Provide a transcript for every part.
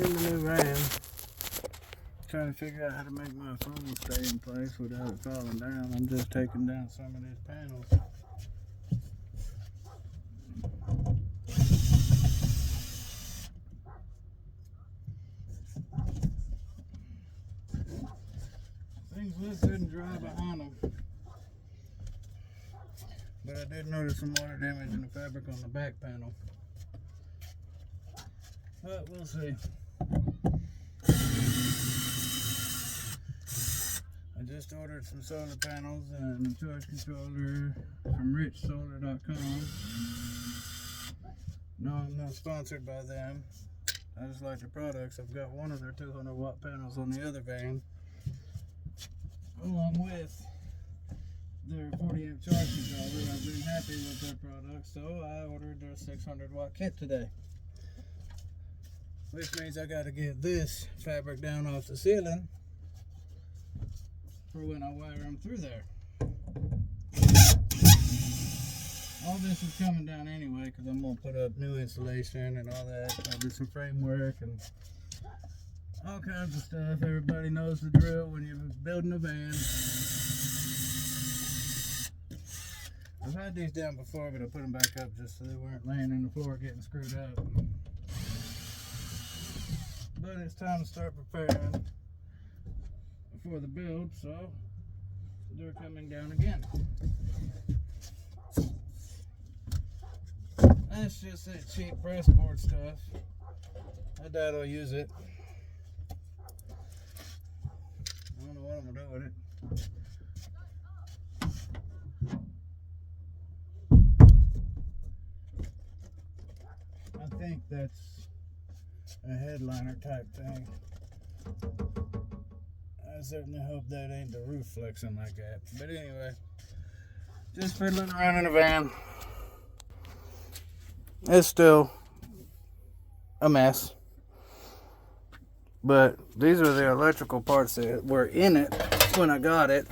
in the new van, trying to figure out how to make my phone stay in place without it falling down. I'm just taking down some of these panels. Things look good and dry behind them, but I did notice some water damage in the fabric on the back panel. But we'll see. I just ordered some solar panels and a charge controller from richsolar.com. No, I'm not sponsored by them. I just like the products. I've got one of their 200 watt panels on the other van, along with their 40 amp charge controller. I've been happy with their products, so I ordered their 600 watt kit today. Which means I got to get this fabric down off the ceiling for when I wire them through there. All this is coming down anyway because I'm going to put up new insulation and all that. I'll do some framework and all kinds of stuff. Everybody knows the drill when you're building a van. I've had these down before, but I put them back up just so they weren't laying in the floor getting screwed up. But it's time to start preparing for the build, so they're coming down again. That's just that cheap press board stuff. My dad will use it. I don't know what I'm gonna do with it. I think that's a headliner type thing. I certainly hope that ain't the roof flexing like that. But anyway, just fiddling around in a van. It's still a mess. But these are the electrical parts that were in it when I got it.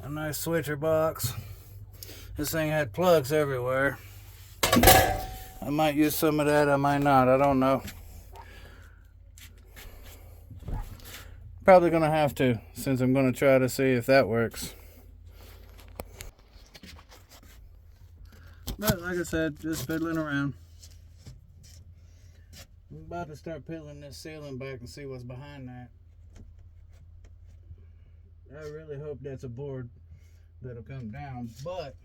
A nice switcher box. This thing had plugs everywhere. I might use some of that, I might not, I don't know. Probably gonna have to, since I'm gonna try to see if that works. But like I said, just fiddling around. I'm about to start peeling this ceiling back and see what's behind that. I really hope that's a board that'll come down, but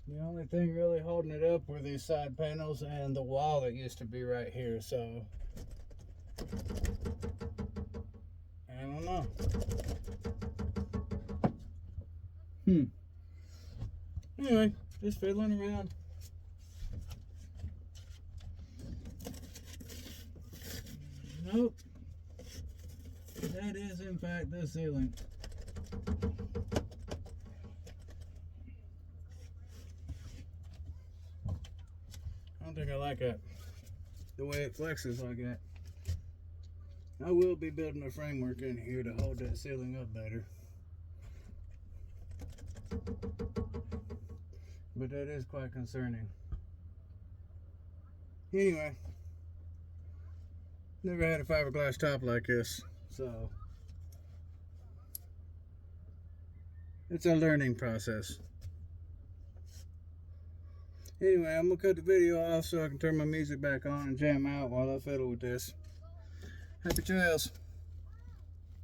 the only thing really holding it up were these side panels and the wall that used to be right here, so I don't know. Anyway, just fiddling around. Nope. That is in fact the ceiling. I don't think I like it, the way it flexes like that. I will be building a framework in here to hold that ceiling up better. But that is quite concerning. Anyway, never had a fiberglass top like this, so it's a learning process. Anyway, I'm gonna cut the video off so I can turn my music back on and jam out while I fiddle with this. Happy trails.